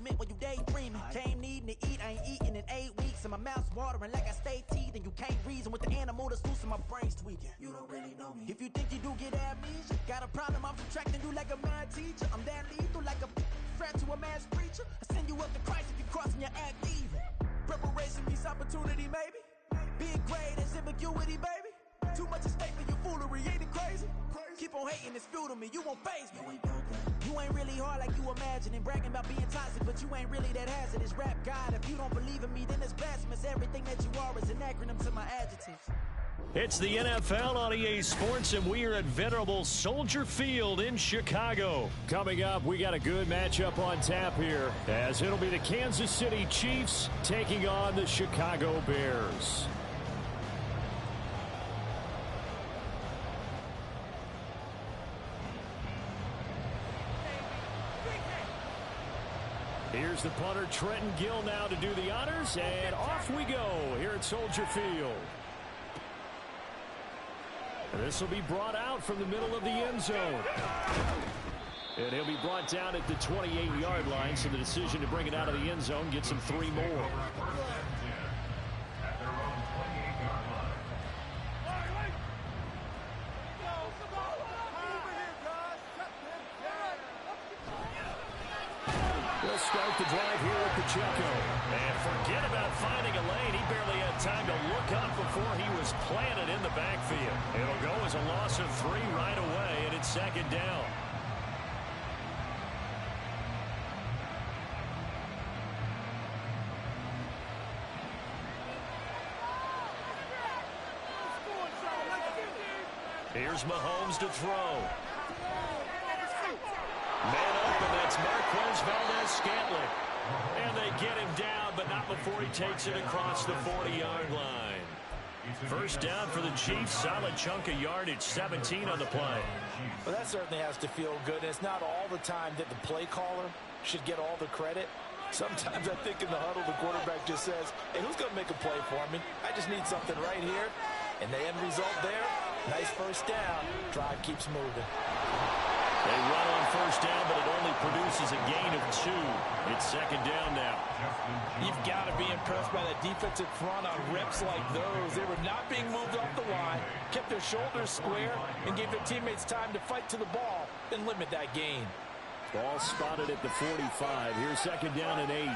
ultimate when you daydreaming. Came needing to eat, I ain't eating in 8 weeks. And my mouth's watering like I stay teeth. And you can't reason with the animal that's loose and my brain's tweaking. You don't really know me. If you think you do get amnesia, got a problem, I'm subtracting you like a mad teacher. I'm that lethal like a threat to a mass preacher. I send you up to Christ if you crossing your act evil. Preparation means opportunity, maybe. Big grade is ambiguity, baby. Too much at stake for your foolery, ain't it crazy? Keep on hating, it's fuel to me, you won't faze me. You ain't really hard like you imagining. Bragging about being toxic, but you ain't really that hazardous. Rap God, if you don't believe in me, then it's blasphemous. Everything that you are is an acronym to my adjectives. It's the NFL on EA Sports, and we are at venerable Soldier Field in Chicago. Coming up, we got a good matchup on tap here, as it'll be the Kansas City Chiefs taking on the Chicago Bears. Here's the punter, Trenton Gill, now to do the honors, and off we go here at Soldier Field. This will be brought out from the middle of the end zone. And he'll be brought down at the 28-yard line, so the decision to bring it out of the end zone gets him 3 more. We'll start the drive here with Pacheco. And forget about finding a lane. He barely had time to look up before he was planted in the backfield. It'll go as a loss of 3 right away, and it's 2nd down. Here's Mahomes to throw. Man up, and that's Marquez Valdez-Scantling. And they get him down, but not before he takes it across the 40-yard line. First down for the Chiefs, solid chunk of yardage, 17 on the play. Well, that certainly has to feel good. And it's not all the time that the play caller should get all the credit. Sometimes I think in the huddle, the quarterback just says, hey, who's going to make a play for me? I just need something right here. And the end result there, nice first down. Drive keeps moving. They run on first down, but it only produces a gain of 2. It's 2nd down now. You've got to be impressed by the defensive front on reps like those. They were not being moved off the line, kept their shoulders square, and gave their teammates time to fight to the ball and limit that gain. Ball spotted at the 45. Here's 2nd down and 8.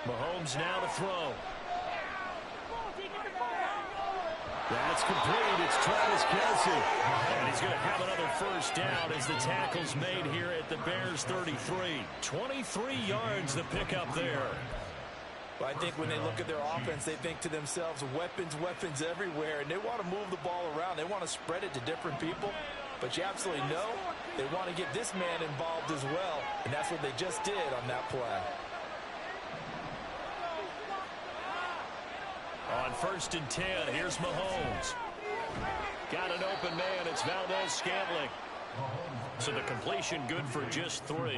Mahomes now to throw. That's complete. It's Travis Kelce. And he's going to have another first down as the tackle's made here at the Bears 33. 23 yards to pick up there. Well, I think when they look at their offense, they think to themselves, weapons, weapons everywhere. And they want to move the ball around. They want to spread it to different people. But you absolutely know they want to get this man involved as well. And that's what they just did on that play. On 1st and 10, here's Mahomes. Got an open man. It's Valdez-Scantling. So the completion good for just 3.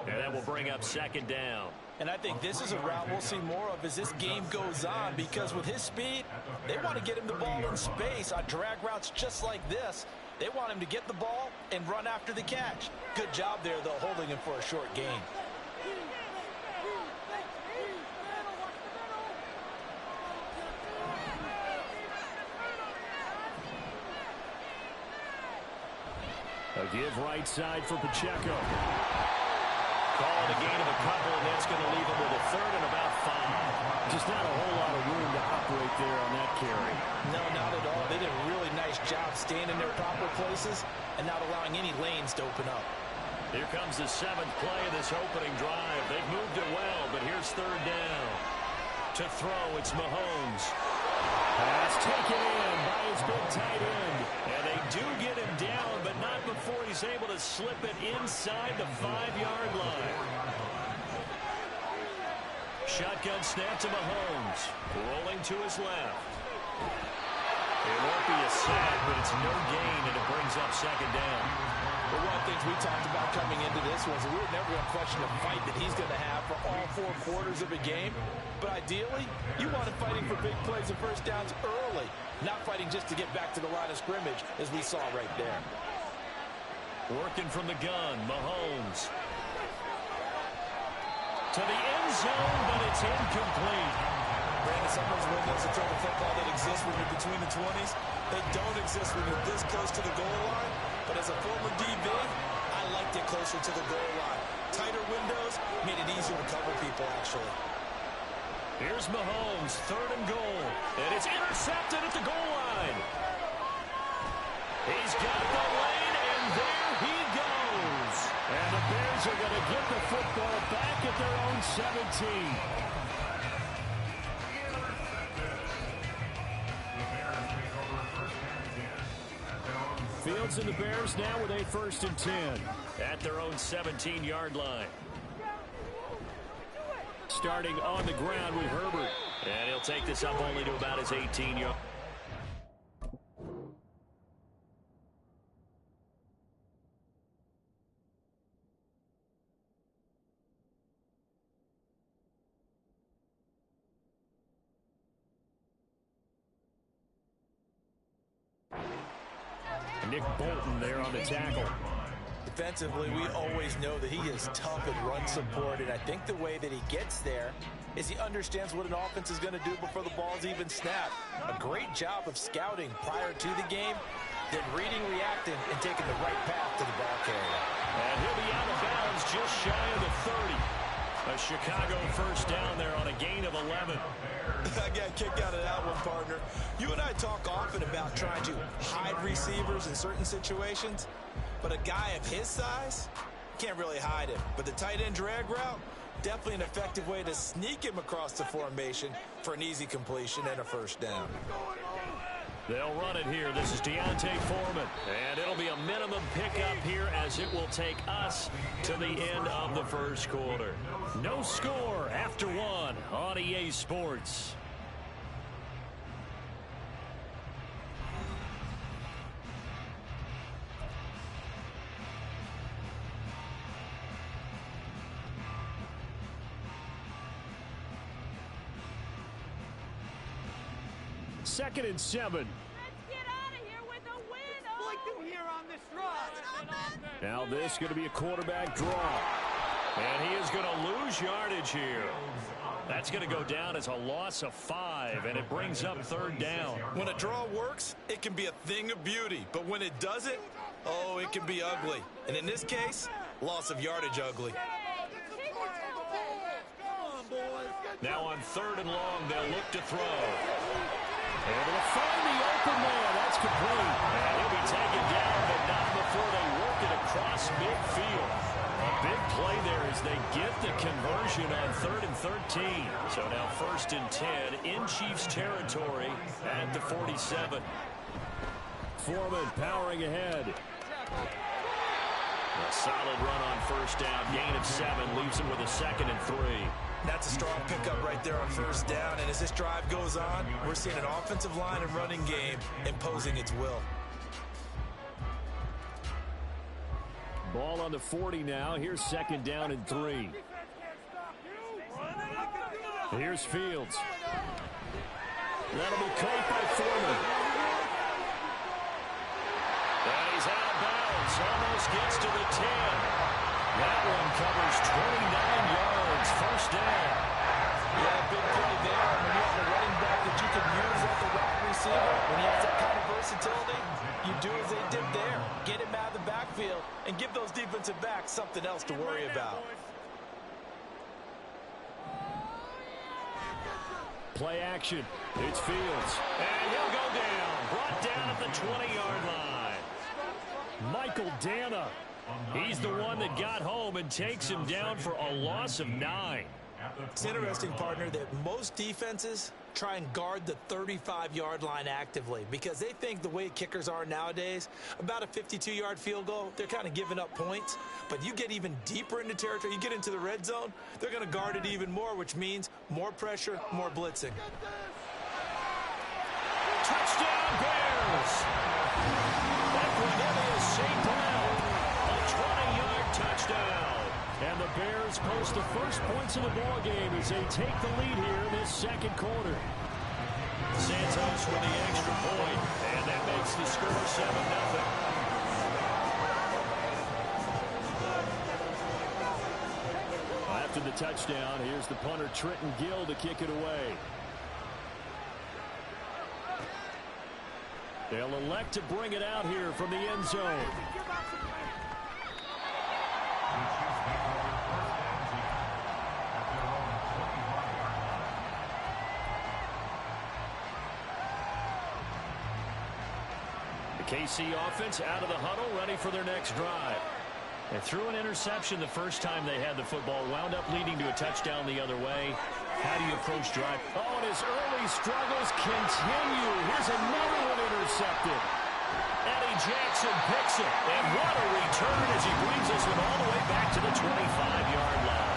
And that will bring up 2nd down. And I think this is a route we'll see more of as this game goes on, because with his speed, they want to get him the ball in space on drag routes just like this. They want him to get the ball and run after the catch. Good job there, though, holding him for a short gain. A give right side for Pacheco. Call it a gain of a couple, and that's going to leave him with a 3rd and about 5. Just not a whole lot of room to operate there on that carry. No, not at all. They did a really nice job staying in their proper places and not allowing any lanes to open up. Here comes the 7th play of this opening drive. They've moved it well, but here's 3rd down. To throw, it's Mahomes. Pass taken in by his big tight end. And they do get him down, but not before he's able to slip it inside the 5-yard line. Shotgun snap to Mahomes. Rolling to his left. It won't be a sack, but it's no gain, and it brings up second down. Well, one of the things we talked about coming into this was we were never going to question the fight that he's going to have for all 4 quarters of a game. But ideally, you want him fighting for big plays and first downs early, not fighting just to get back to the line of scrimmage, as we saw right there. Working from the gun, Mahomes. To the end zone, but it's incomplete. Brandon, some of those windows in the football that exist when you're between the 20s, they don't exist when you're this close to the goal line. But as a former DB, I liked it closer to the goal line. Tighter windows made it easier to cover people, actually. Here's Mahomes, 3rd and goal. And it's intercepted at the goal line. He's got the lane, and there he goes. And the Bears are going to get the football back at their own 17. Fields and the Bears now with a 1st and 10 at their own 17-yard line. Starting on the ground with Herbert. And he'll take this up only to about his 18-yard. Nick Bolton there on the tackle. Defensively, we always know that he is tough at run support, and I think the way that he gets there is he understands what an offense is going to do before the ball's even snapped. A great job of scouting prior to the game, then reading, reacting, and taking the right path to the ball carrier. And he'll be out of bounds just shy of the 30. A Chicago first down there on a gain of 11. I got kicked out of that one, partner. You and I talk often about trying to hide receivers in certain situations, but a guy of his size can't really hide him. But the tight end drag route, definitely an effective way to sneak him across the formation for an easy completion and a first down. They'll run it here. This is Deontay Foreman. And it'll be a minimum pickup here as it will take us to the end of the first quarter. No score after 1 on EA Sports. Second and 7. Let's get out of here with a win. Like them here on this drive. Now this is going to be a quarterback draw. And he is going to lose yardage here. That's going to go down as a loss of 5, and it brings up 3rd down. When a draw works, it can be a thing of beauty. But when it doesn't, oh, it can be ugly. And in this case, loss of yardage ugly. Now on 3rd and long, they'll look to throw. Able to find the open man. That's complete. And he'll be taken down, but not before they work it across midfield. A big play there as they get the conversion on 3rd and 13. So now 1st and 10 in Chiefs territory at the 47. Foreman powering ahead. A solid run on 1st down. Gain of 7 leaves him with a 2nd and 3. That's a strong pickup right there on 1st down. And as this drive goes on, we're seeing an offensive line and running game imposing its will. Ball on the 40 now. Here's 2nd down and 3. Here's Fields. That'll be caught by Foreman. And he's out of bounds. Almost gets to the 10. That one covers 29 yards. 1st down. Yeah, big play there. When you have a running back that you can use at the wide receiver, when he has that kind of versatility, you do as they did there. Get him out of the backfield and give those defensive backs something else to worry about. Play action. It's Fields. And he'll go down. Brought down at the 20-yard line. Michael Dana. He's the one that got home and takes him down for a loss of 9. It's interesting, partner, that most defenses try and guard the 35-yard line actively because they think the way kickers are nowadays, about a 52-yard field goal, they're kind of giving up points. But you get even deeper into territory, you get into the red zone, they're going to guard it even more, which means more pressure, more blitzing. Touchdown, Bears! Equanimeous St. Brown, a 20-yard touchdown. And the Bears post the first points of the ball game as they take the lead here in this second quarter. Santos with the extra point, and that makes the score 7-0. After the touchdown, here's the punter Trenton Gill to kick it away. They'll elect to bring it out here from the end zone. The KC offense out of the huddle, ready for their next drive. They threw an interception the first time they had the football, wound up leading to a touchdown the other way. How do you approach drive? Oh, and his early struggles continue. Here's another one intercepted. Eddie Jackson picks it, and what a return as he brings this one all the way back to the 25-yard line.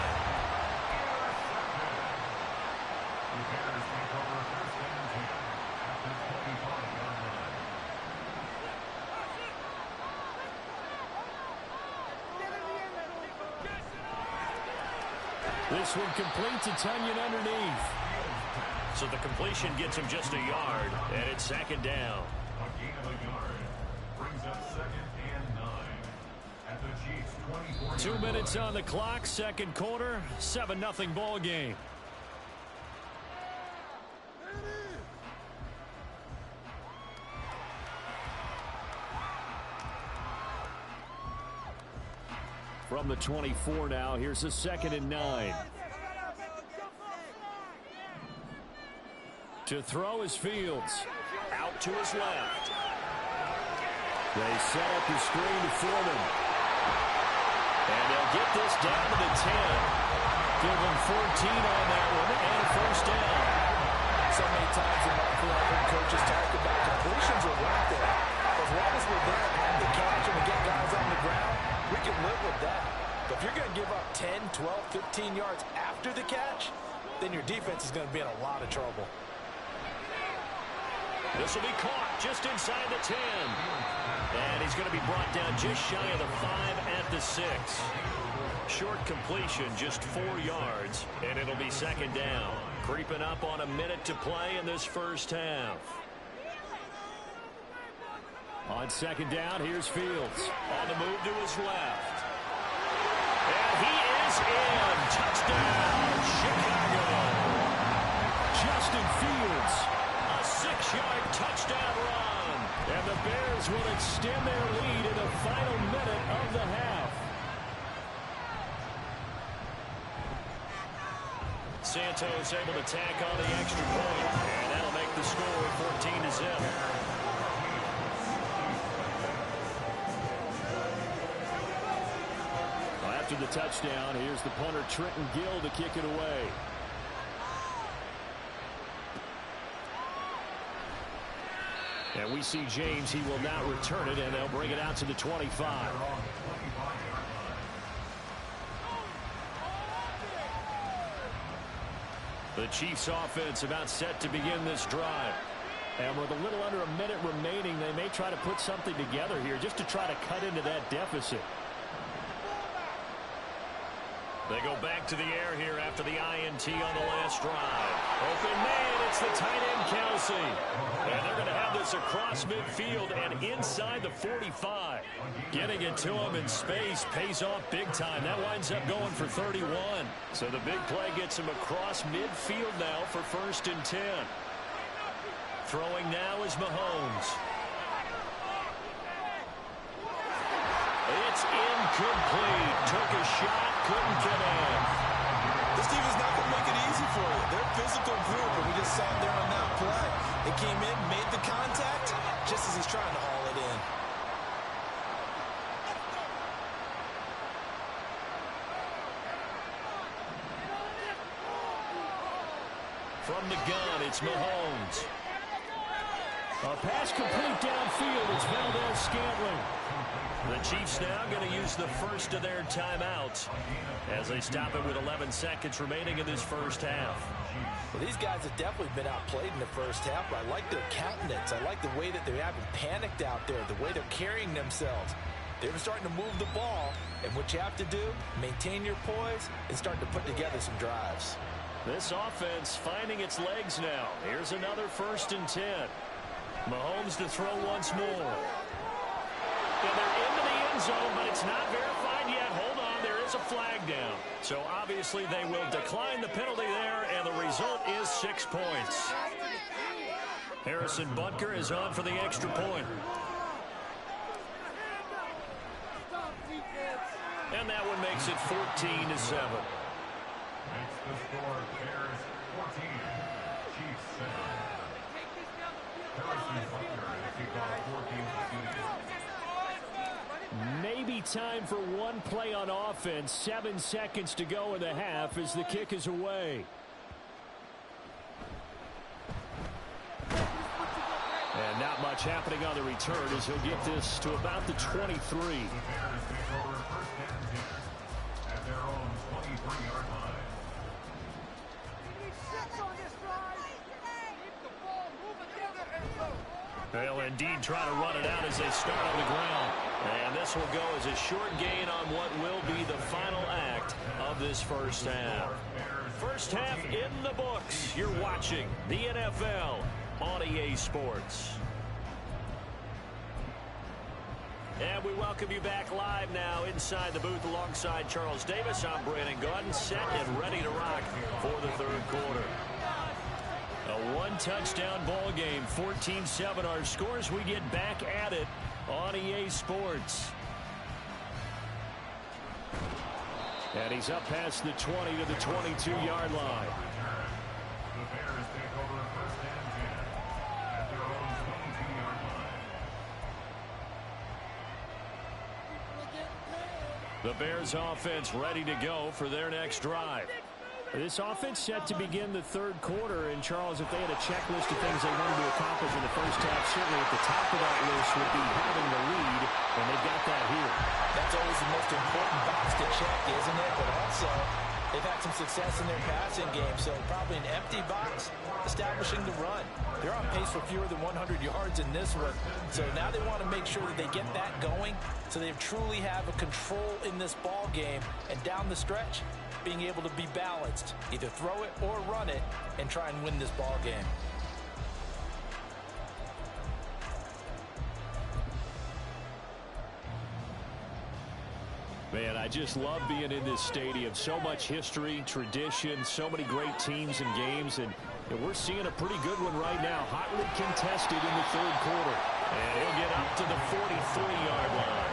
This one complete to Tunyon underneath. So the completion gets him just a yard, and it's second down. A gain of a yard brings up 2nd and 9 at the Chiefs' 24. 2 minutes on the clock, second quarter, 7-0 ball game. From the 24 now, here's a 2nd and 9. To throw is Fields. Out to his left. They set up the screen to Foreman. And they'll get this down to the 10. Give them 14 on that one and a first down. So many times in my career, I've heard coaches talk about completions are right there. As long as we're there on the catch and we get guys on the ground, we can live with that. But if you're going to give up 10, 12, 15 yards after the catch, then your defense is going to be in a lot of trouble. This will be caught just inside the 10. And he's going to be brought down just shy of the 5 at the 6. Short completion, just 4 yards, and it'll be second down. Creeping up on a minute to play in this first half. On second down, here's Fields. On the move to his left. And he is in. Touchdown, Chicago. Justin Fields. A 6-yard touchdown run. And the Bears will extend their lead in the final minute of the half. Santos able to tack on the extra point. And that'll make the score 14-0. After the touchdown, here's the punter Trenton Gill to kick it away. And we see James. He will now return it, and they'll bring it out to the 25. The Chiefs offense about set to begin this drive. And with a little under a minute remaining, they may try to put something together here just to try to cut into that deficit. They go back to the air here after the INT on the last drive. Open man, it's the tight end, Kelsey. And they're going to have this across midfield and inside the 45. Getting it to him in space pays off big time. That winds up going for 31. So the big play gets him across midfield now for 1st and 10. Throwing now is Mahomes. It's incomplete. Took a shot, couldn't get in. This team is not going to make it easy for you. They're a physical group, and we just saw it there on that play. They came in, made the contact, just as he's trying to haul it in. From the gun, it's Mahomes. A pass complete downfield. It's Valdez Scantling. They The Chiefs now going to use the first of their timeouts as they stop it with 11 seconds remaining in this first half. Well, these guys have definitely been outplayed in the first half, but I like their countenance. I like the way that they haven't panicked out there, the way they're carrying themselves. They're starting to move the ball, and what you have to do, maintain your poise and start to put together some drives. This offense finding its legs now. Here's another 1st and 10. Mahomes to throw once more. And they're into the end zone, but it's not verified yet. Hold on, there is a flag down. So obviously they will decline the penalty there, and the result is 6 points. Harrison Butker is on for the extra point. And that one makes it 14-7. Makes the score Bears 14, Chiefs 7. Harrison Butker has kicked off 14 Maybe time for one play on offense. 7 seconds to go in the half as the kick is away. And not much happening on the return as he'll get this to about the 23. The Bears take over 1st and 10 at their own 23-yard line. They'll indeed try to run it out as they start on the ground. And this will go as a short gain on what will be the final act of this first half. First half in the books. You're watching the NFL on EA Sports. And we welcome you back live now inside the booth alongside Charles Davis. I'm Brandon Gaudin, set and ready to rock for the 3rd quarter. A one-touchdown ball game, 14-7 our scores. We get back at it on EA Sports. And he's up past the 20 to the 22-yard line. The Bears take over 1st and 10 at their own 22-yard line. The Bears offense ready to go for their next drive. This offense set to begin the 3rd quarter. And, Charles, if they had a checklist of things they wanted to accomplish in the first half, certainly at the top of that list would be having the lead, and they've got that here. That's always the most important box to check, isn't it? But also, they've had some success in their passing game, so probably an empty box establishing the run. They're on pace for fewer than 100 yards in this one, so now they want to make sure that they get that going so they truly have a control in this ball game, and down the stretch, being able to be balanced, either throw it or run it, and try and win this ball game. Man, I just love being in this stadium. So much history, tradition, so many great teams and games, and we're seeing a pretty good one right now. Hotly contested in the 3rd quarter. And he'll get up to the 43-yard line.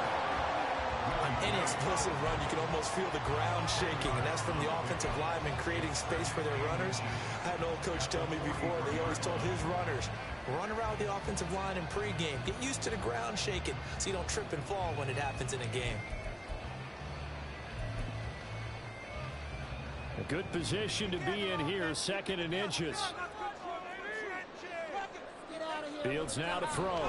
On any explosive run, you can almost feel the ground shaking, and that's from the offensive linemen creating space for their runners. I had an old coach tell me before, they always told his runners, run around the offensive line in pregame. Get used to the ground shaking so you don't trip and fall when it happens in a game. A good position to be in here, 2nd and inches. Fields now to throw.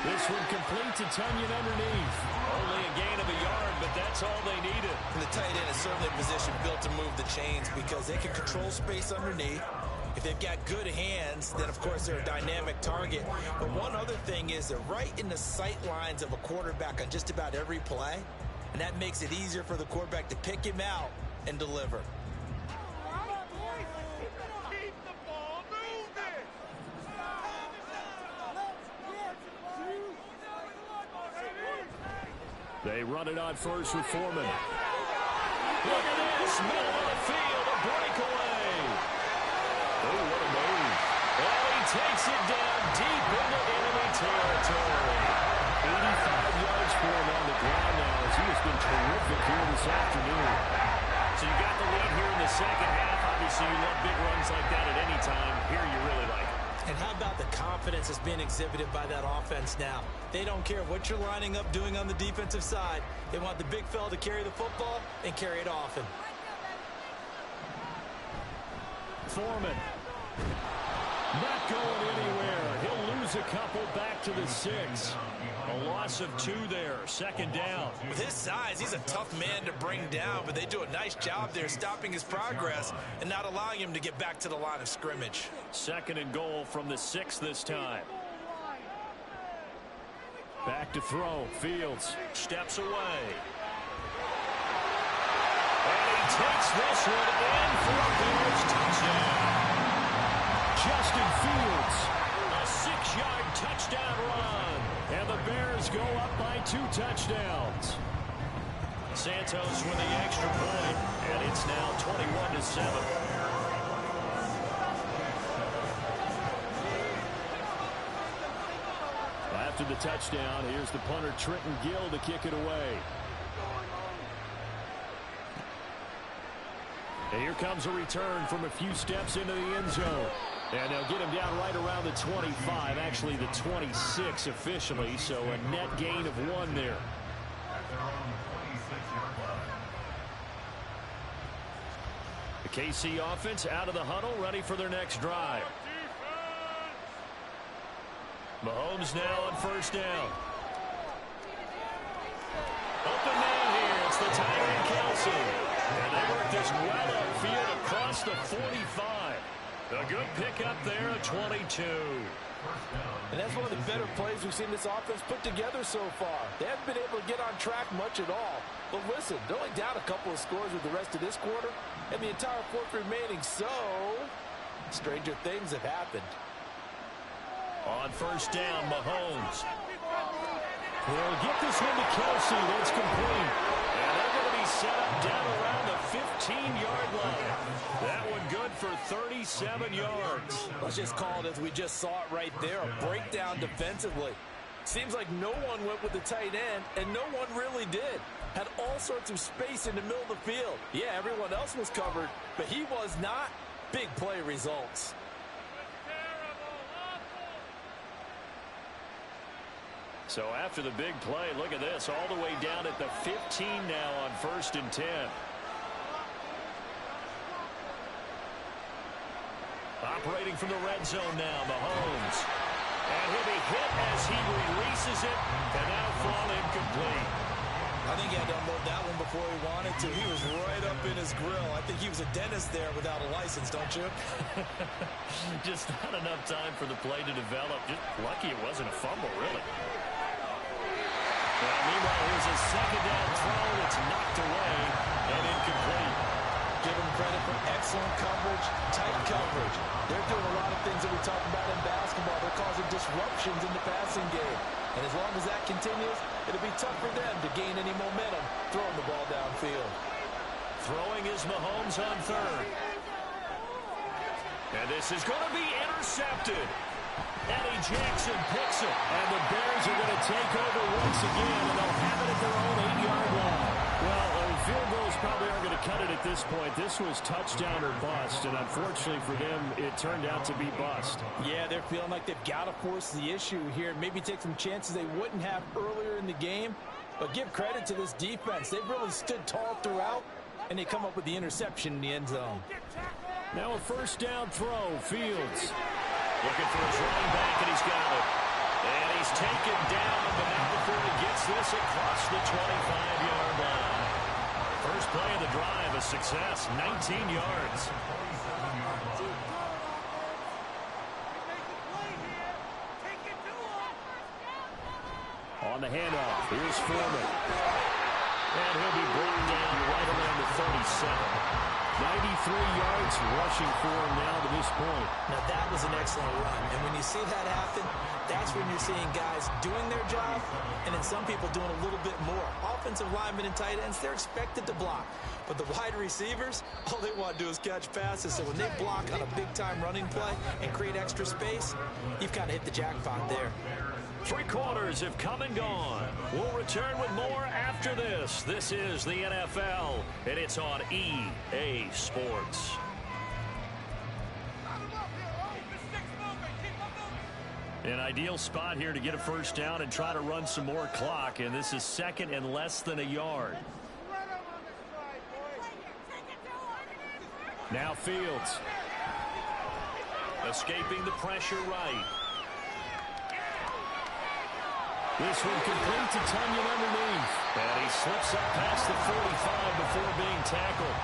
This one complete to Tunyon underneath. Only a gain of a yard, but that's all they needed. And the tight end is certainly a position built to move the chains because they can control space underneath. If they've got good hands, then of course they're a dynamic target. But one other thing is they're right in the sight lines of a quarterback on just about every play. And that makes it easier for the quarterback to pick him out and deliver. They run it on first with Foreman. Look at this, middle of the field, a breakaway. Oh, what a move. And he takes it down deep into enemy territory. 85 yards for him on the ground now as he has been terrific here this afternoon. So you got the lead here in the 2nd half. Obviously, you love big runs like that at any time. Here you really like it. And how about the confidence that's being exhibited by that offense now? They don't care what you're lining up doing on the defensive side. They want the big fella to carry the football and carry it often. Foreman. Not going anywhere. He'll lose moves a couple back to the 6. A loss of 2 there, second down. With his size, he's a tough man to bring down, but they do a nice job there stopping his progress and not allowing him to get back to the line of scrimmage. Second and goal from the 6 this time. Back to throw. Fields steps away. And he takes this one in for a Bears touchdown. Justin Fields, a 6-yard touchdown run. And the Bears go up by 2 touchdowns. Santos with the extra point, and it's now 21-7. After the touchdown, here's the punter Trenton Gill to kick it away. And here comes a return from a few steps into the end zone. And they'll get him down right around the 25, actually the 26 officially, so a net gain of 1 there. The KC offense out of the huddle, ready for their next drive. Mahomes now on first down. Open man here. It's the tight end Kelsey. And they work this well upfield across the 45. A good pickup there at 22. And that's one of the better plays we've seen this offense put together so far. They haven't been able to get on track much at all. But listen, they're only down a couple of scores with the rest of this quarter, and the entire fourth remaining, so stranger things have happened. On first down, Mahomes. He'll get this one to Kelsey. That's complete. And they're going to be set up down around the 15-yard line. That one good for 37 yards. Let's just call it as we just saw it right there, a breakdown defensively. Seems like no one went with the tight end, and no one really did. Had all sorts of space in the middle of the field. Yeah, everyone else was covered, but he was not. Big play results. So after the big play, look at this, all the way down at the 15 now on first and 10. Operating from the red zone now, Mahomes. And he'll be hit as he releases it, and now fall incomplete. I think he had to unload that one before he wanted to. He was right up in his grill. I think he was a dentist there without a license, don't you? Just not enough time for the play to develop. Just lucky it wasn't a fumble, really. Well, meanwhile, here's a second down throw that's knocked away and incomplete. Give him credit for excellent coverage, tight coverage. They're doing a lot of things that we talk about in basketball. They're causing disruptions in the passing game. And as long as that continues, it'll be tough for them to gain any momentum throwing the ball downfield. Throwing is Mahomes on third. And this is going to be intercepted. Eddie Jackson picks it. And the Bears are going to take over once again, and they'll have it at their own 8-yard line. Well, field goals probably aren't going to cut it at this point. This was touchdown or bust, and unfortunately for them, it turned out to be bust. Yeah, they're feeling like they've got to force the issue here. Maybe take some chances they wouldn't have earlier in the game. But give credit to this defense. They've really stood tall throughout, and they come up with the interception in the end zone. Now a first down throw. Fields looking for his running back, and he's got it. And he's taken down, but not before he gets this across the 25-yard line. First play of the drive, a success, 19 yards. On the handoff, here's Foreman. And he'll be brought down right around the 37. 93 yards rushing for him now to this point. Now that was an excellent run. And when you see that happen, that's when you're seeing guys doing their job and then some people doing a little bit more. Offensive linemen and tight ends, they're expected to block. But the wide receivers, all they want to do is catch passes. So when they block on a big-time running play and create extra space, you've kind of hit the jackpot there. 3 quarters have come and gone. We'll return with more after this. This is the NFL, and it's on EA Sports. An ideal spot here to get a first down and try to run some more clock, and this is second and less than a yard. Now Fields. Escaping the pressure right. This one complete to Tunyon underneath. And he slips up past the 45 before being tackled.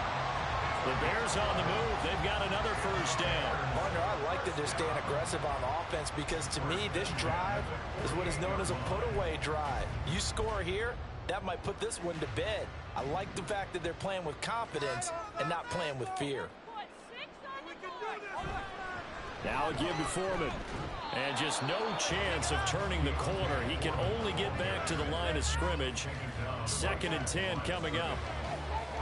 The Bears on the move. They've got another first down. Partner, I like that they're staying aggressive on offense because to me, this drive is what is known as a put-away drive. You score here, that might put this one to bed. I like the fact that they're playing with confidence and not playing with fear. Now a give to Foreman. And just no chance of turning the corner. He can only get back to the line of scrimmage. 2nd and 10 coming up.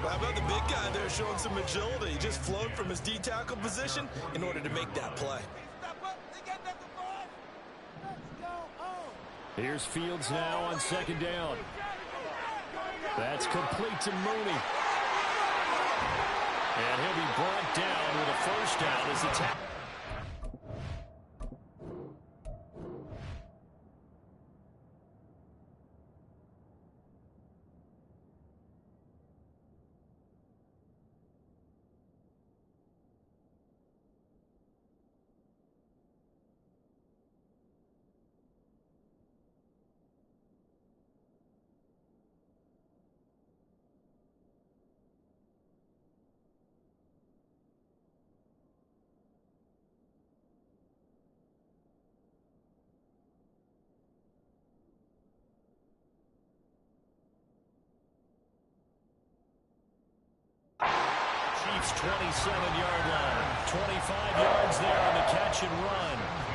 How about the big guy there showing some agility? He just flowed from his D-tackle position in order to make that play. Here's Fields now on 2nd down. That's complete to Mooney. And he'll be brought down with a first down as the tackle. Chiefs 27-yard line. 25 yards there on the catch and run.